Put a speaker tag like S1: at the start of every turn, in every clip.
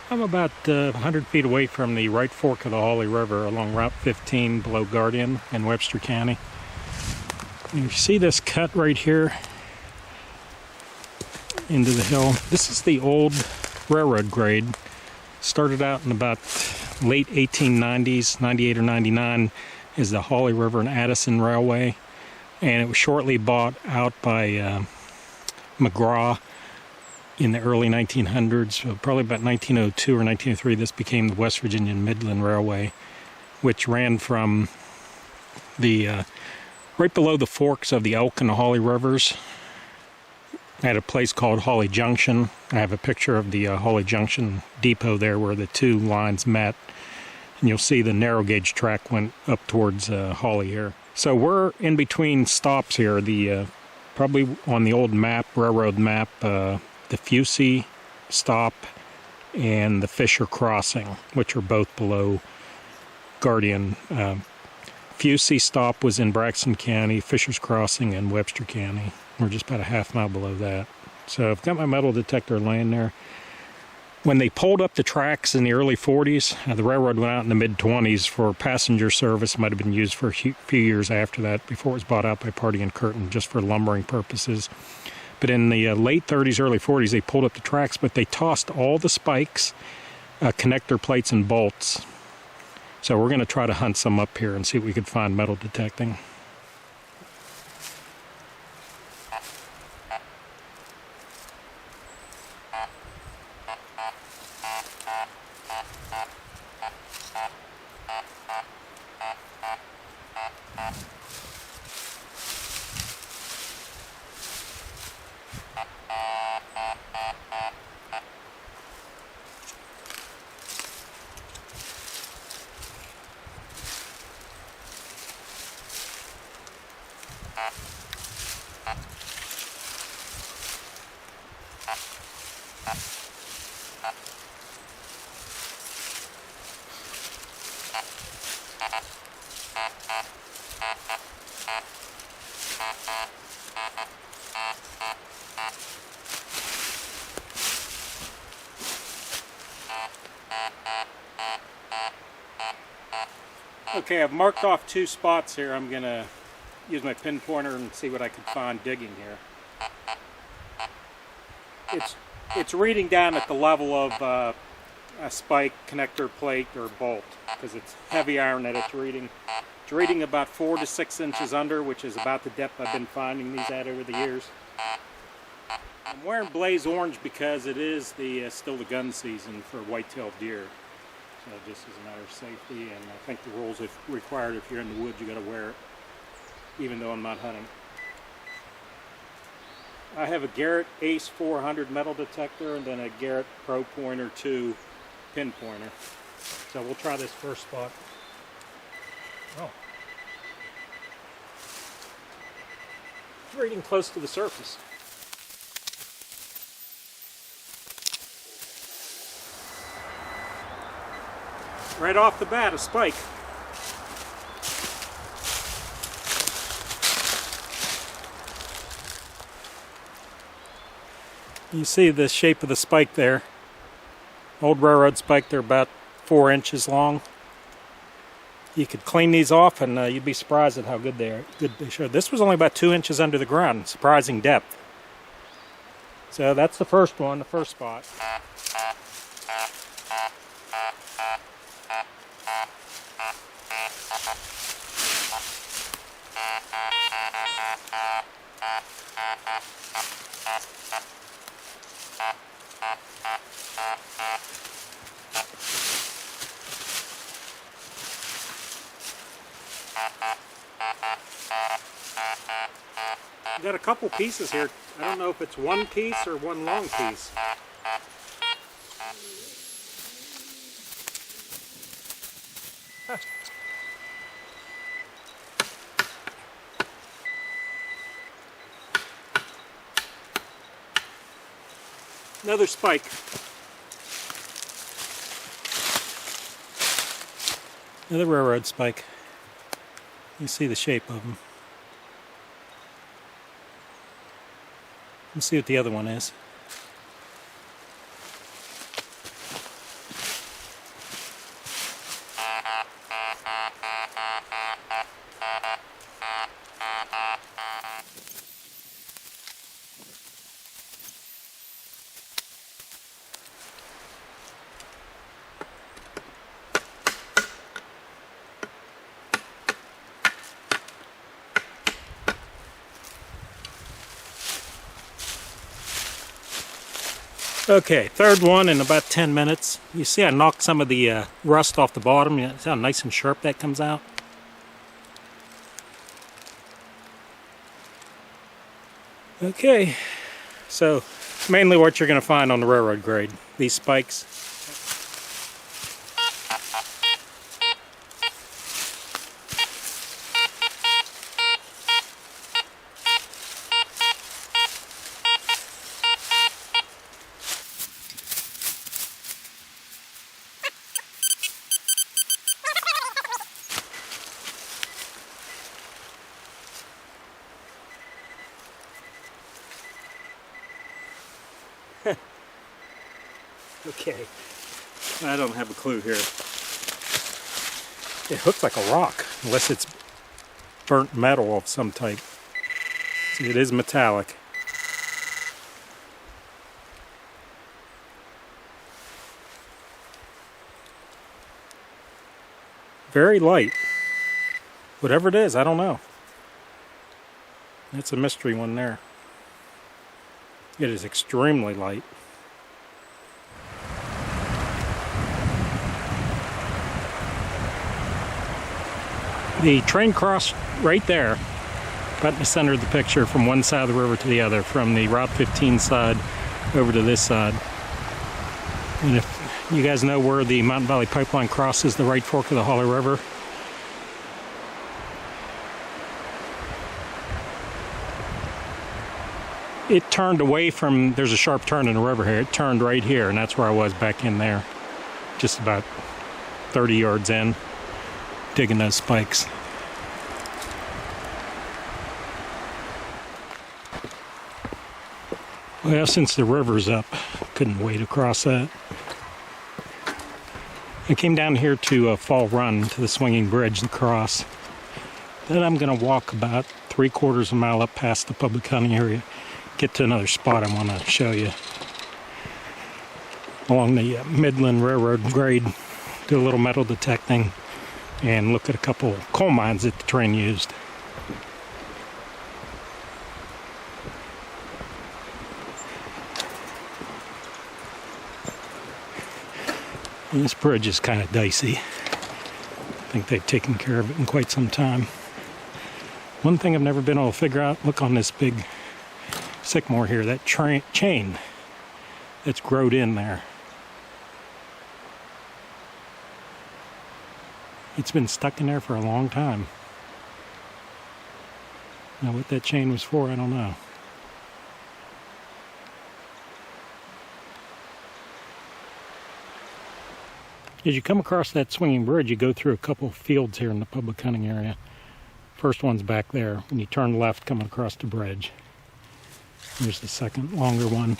S1: I'm about 100 feet away from the right fork of the Holly River along Route 15 below Guardian in Webster County. And you see this cut right here into the hill. This is the old railroad grade. Started out in about late 1890s, 98 or 99, is the Holly River and Addison Railway. And it was shortly bought out by McGraw in the early 1900s, so probably about 1902 or 1903, this became the West Virginia Midland Railway, which ran from the right below the forks of the Elk and the Holly Rivers at a place called Holly Junction. I have a picture of the Holly Junction depot there where the two lines met, and you'll see the narrow gauge track went up towards Holly here. So we're in between stops here, the probably on the old map, railroad map, the Fusey stop and the Fisher Crossing, which are both below Guardian. Fusey stop was in Braxton County, Fisher's Crossing in Webster County. We're just about a half mile below that. So I've got my metal detector laying there. When they pulled up the tracks in the early 40s, the railroad went out in the mid-20s for passenger service. It might have been used for a few years after that, before it was bought out by Pardee and Curtin, just for lumbering purposes. But in the late 30s, early 40s, they pulled up the tracks, but they tossed all the spikes, connector plates, and bolts. So we're going to try to hunt some up here and see what we could find metal detecting. Okay, I've marked off two spots here. I'm going to use my pin pointer and see what I can find digging here. It's reading down at the level of a spike, connector plate, or bolt, because it's heavy iron that it's reading. It's reading about 4 to 6 inches under, which is about the depth I've been finding these at over the years. I'm wearing blaze orange because it is still the gun season for white-tailed deer. So just as a matter of safety, and I think the rules have required if you're in the woods you got to wear it, even though I'm not hunting. I have a Garrett Ace 400 metal detector and then a Garrett Pro Pointer 2 pin pointer. So we'll try this first spot. Oh. It's reading close to the surface. Right off the bat, a spike. You see the shape of the spike there. Old railroad spike, they're about 4 inches long. You could clean these off and you'd be surprised at how good they show. This was only about 2 inches under the ground, surprising depth. So that's the first one, the first spot. I've got a couple pieces here. I don't know if it's one piece or one long piece. Another spike. Another railroad spike. You see the shape of them. Let's see what the other one is. Okay, third one in about 10 minutes. You see I knocked some of the rust off the bottom. You see how nice and sharp that comes out? Okay, so mainly what you're going to find on the railroad grade, these spikes. Okay, I don't have a clue here. It looks like a rock, unless it's burnt metal of some type. See, it is metallic. Very light. Whatever it is, I don't know. That's a mystery one there. It is extremely light. The train crossed right there, right in the center of the picture, from one side of the river to the other, from the Route 15 side over to this side. And if you guys know where the Mountain Valley Pipeline crosses the right fork of the Holly River, it turned away from, there's a sharp turn in the river here, it turned right here, and that's where I was back in there, just about 30 yards in, digging those spikes. Well, since the river's up, couldn't wait to cross that. I came down here to Fall Run, to the swinging bridge to cross. Then I'm going to walk about 3/4 of a mile up past the public hunting area, get to another spot I want to show you. Along the Midland Railroad grade, do a little metal detecting, and look at a couple coal mines that the train used. And this bridge is kind of dicey. I think they've taken care of it in quite some time. One thing I've never been able to figure out, look on this big sycamore here, that chain that's growed in there. It's been stuck in there for a long time. Now what that chain was for, I don't know. As you come across that swinging bridge, you go through a couple of fields here in the public hunting area. First one's back there, when you turn left coming across the bridge. Here's the second, longer one.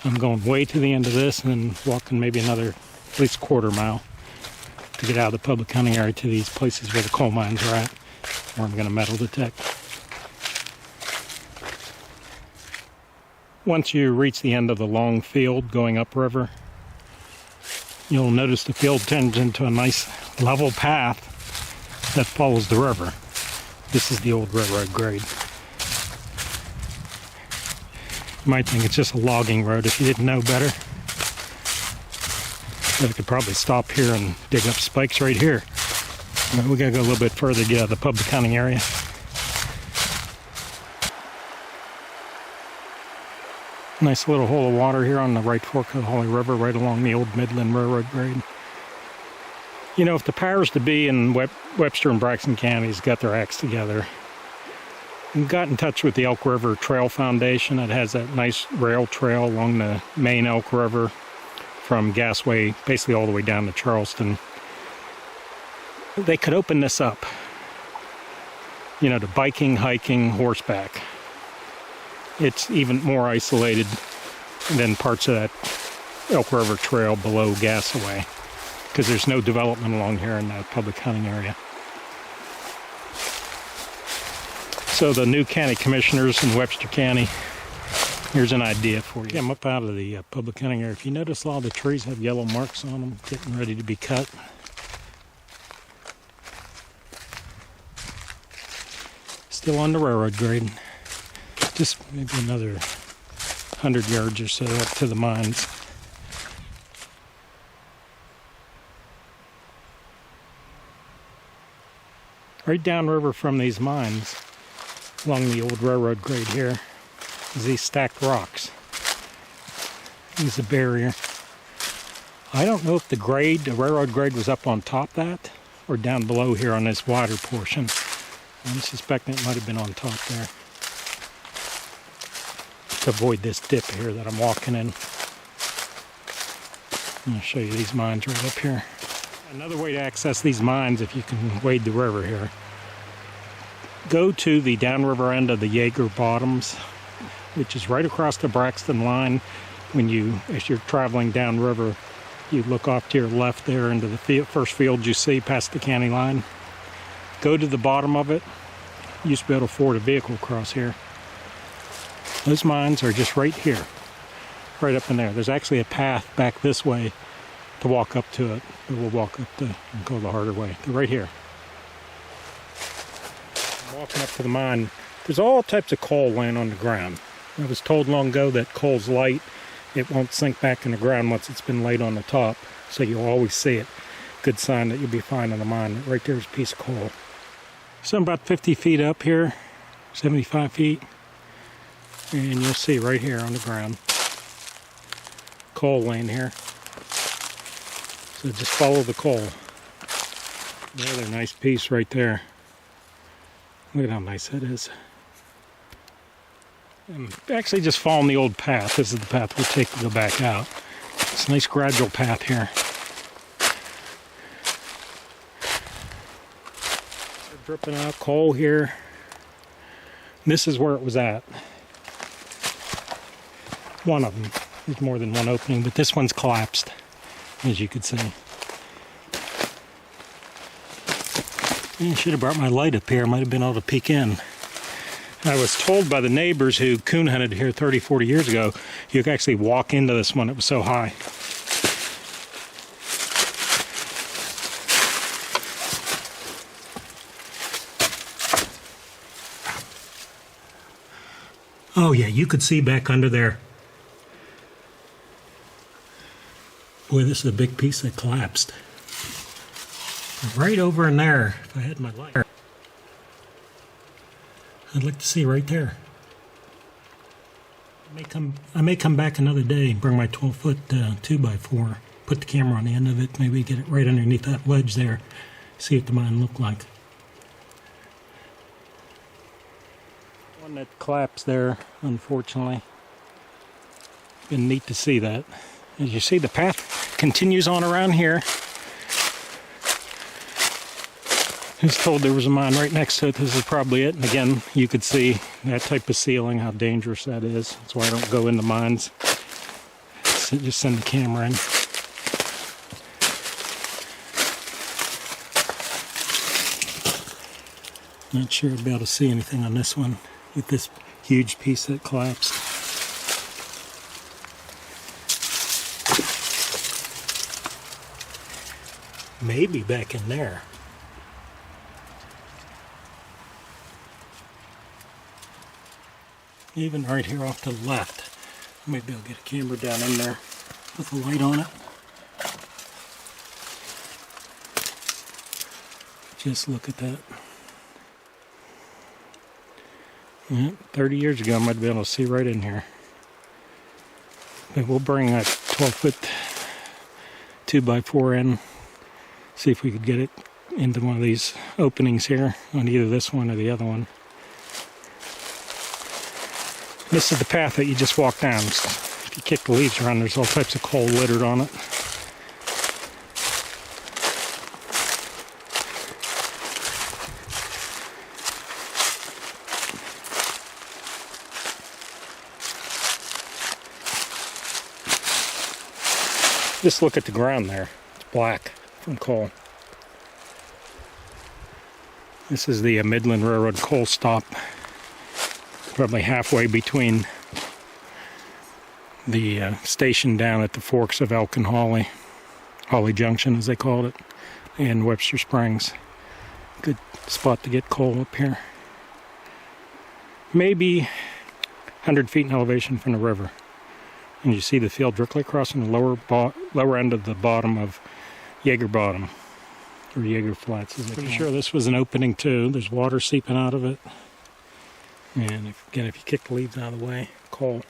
S1: I'm going way to the end of this and walking maybe another, at least 1/4 mile to get out of the public hunting area to these places where the coal mines are at, where I'm going to metal detect. Once you reach the end of the long field going upriver, you'll notice the field turns into a nice level path that follows the river. This is the old railroad grade. You might think it's just a logging road if you didn't know better. But I could probably stop here and dig up spikes right here. But we gotta go a little bit further to get out of the public hunting area. Nice little hole of water here on the right fork of the Holly River, right along the old Midland Railroad grade. You know, if the powers to be in Webster and Braxton counties got their acts together and got in touch with the Elk River Trail Foundation, that has that nice rail trail along the main Elk River from Gasway, basically all the way down to Charleston, they could open this up, you know, to biking, hiking, horseback. It's even more isolated than parts of that Elk River Trail below Gasaway, because there's no development along here in that public hunting area. So the new county commissioners in Webster County, here's an idea for you. I'm up out of the public hunting area. If you notice, a lot of the trees have yellow marks on them, getting ready to be cut. Still on the railroad grade. Just maybe another 100 yards or so up to the mines. Right downriver from these mines, along the old railroad grade here, is these stacked rocks. There's a barrier. I don't know if the railroad grade was up on top of that, or down below here on this wider portion. I'm suspecting it might have been on top there. To avoid this dip here that I'm walking in. I'm going to show you these mines right up here. Another way to access these mines, if you can wade the river here, go to the downriver end of the Jaeger Bottoms, which is right across the Braxton line. As you're traveling downriver, you look off to your left there into the first field you see past the county line. Go to the bottom of it. You used to be able to afford a vehicle across here. Those mines are just right here, right up in there. There's actually a path back this way to walk up to it. We'll walk up and go the harder way. They're right here. I'm walking up to the mine. There's all types of coal laying on the ground. I was told long ago that coal's light. It won't sink back in the ground once it's been laid on the top, so you'll always see it. Good sign that you'll be finding a mine. Right there's a piece of coal. So I'm about 50 feet up here, 75 feet, and you'll see right here on the ground, coal laying here. So just follow the coal. Another nice piece right there. Look at how nice that is. I'm actually just following the old path. This is the path we'll take to go back out. It's a nice gradual path here. They're dripping out coal here. This is where it was at. One of them. There's more than one opening, but this one's collapsed, as you can see. I should have brought my light up here. I might have been able to peek in. I was told by the neighbors who coon hunted here 30, 40 years ago, you could actually walk into this one. It was so high. Oh yeah, you could see back under there. Boy, this is a big piece that collapsed. Right over in there, if I had my light. I'd like to see right there. I may come back another day and bring my 12-foot 2x4, put the camera on the end of it, maybe get it right underneath that ledge there, see what the mine looked like. One that collapsed there, unfortunately. Been neat to see that. As you see, the path continues on around here. I was told there was a mine right next to it. This is probably it. And again, you could see that type of sealing, how dangerous that is. That's why I don't go into mines. So just send the camera in. Not sure I'll be able to see anything on this one with this huge piece that collapsed. Maybe back in there. Even right here off to the left. Maybe I'll get a camera down in there with a light on it. Just look at that. Yeah, 30 years ago I might be able to see right in here. But we'll bring that 12-foot 2x4 in. See if we could get it into one of these openings here on either this one or the other one. This is the path that you just walk down. If you kick the leaves around, there's all types of coal littered on it. Just look at the ground there. It's black from coal. This is the Midland Railroad coal stop. Probably halfway between the station down at the forks of Elk and Holly Junction as they called it, and Webster Springs. Good spot to get coal up here. Maybe 100 feet in elevation from the river. And you see the field directly across from the lower end of the bottom of Jaeger Bottom, or Jaeger Flats. Pretty sure this was an opening too. There's water seeping out of it. And again, if you kick the leaves out of the way, coal.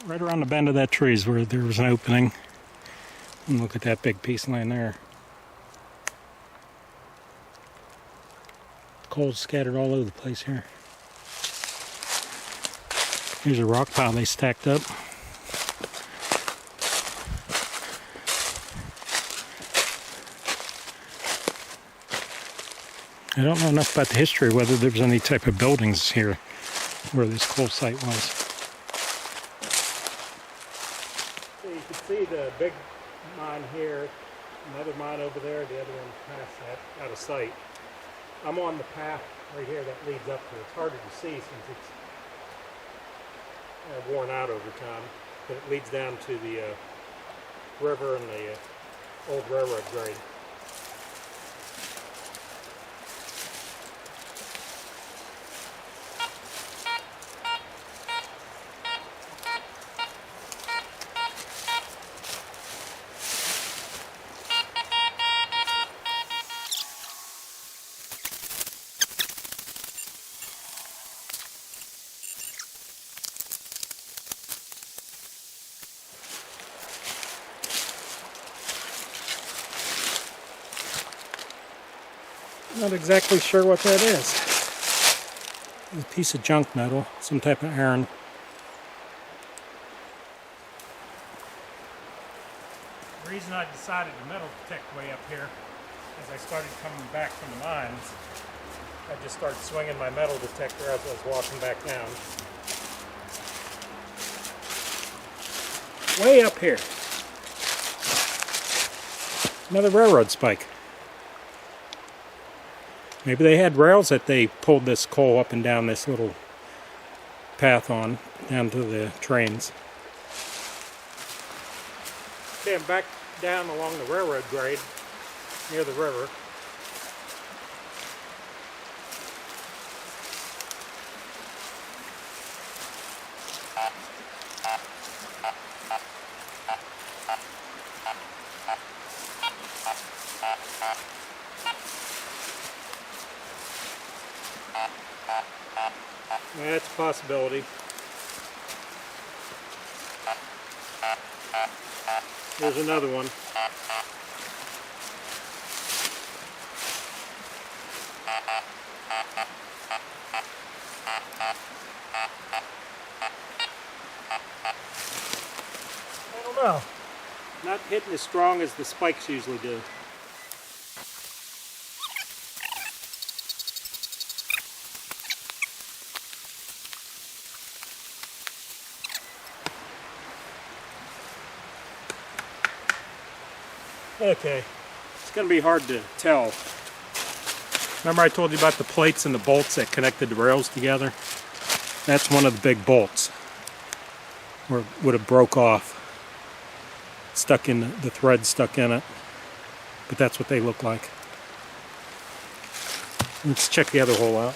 S1: Right around the bend of that tree is where there was an opening. And look at that big piece laying there. Coal's scattered all over the place here. Here's a rock pile they stacked up. I don't know enough about the history, whether there was any type of buildings here where this coal site was. So you can see the big mine here, another mine over there, the other one past that, out of sight. I'm on the path right here that leads up to it. It's harder to see since it's worn out over time, but it leads down to the river and the old railroad grade. Not exactly sure what that is. A piece of junk metal, some type of iron. The reason I decided to metal detect way up here is I started coming back from the mines. I just started swinging my metal detector as I was walking back down. Way up here. Another railroad spike. Maybe they had rails that they pulled this coal up and down this little path on, down to the trains. Okay, I'm back down along the railroad grade, near the river. That's a possibility. There's another one. I don't know. Not hitting as strong as the spikes usually do. Okay, it's going to be hard to tell. Remember I told you about the plates and the bolts that connected the rails together? That's one of the big bolts where it would have broke off. Stuck in the thread stuck in it. But that's what they look like. Let's check the other hole out.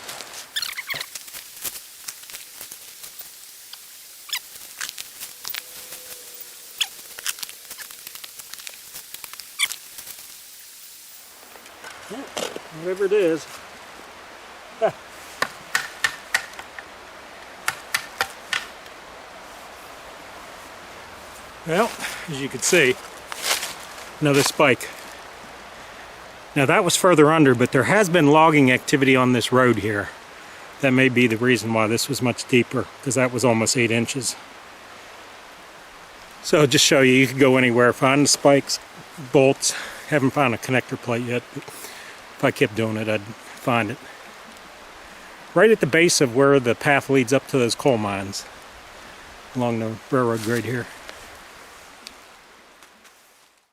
S1: Whatever it is. Well, as you can see, another spike. Now that was further under, but there has been logging activity on this road here. That may be the reason why this was much deeper, because that was almost 8 inches. So just show you can go anywhere, find the spikes, bolts. Haven't found a connector plate yet, but if I kept doing it, I'd find it. Right at the base of where the path leads up to those coal mines, along the railroad grade here.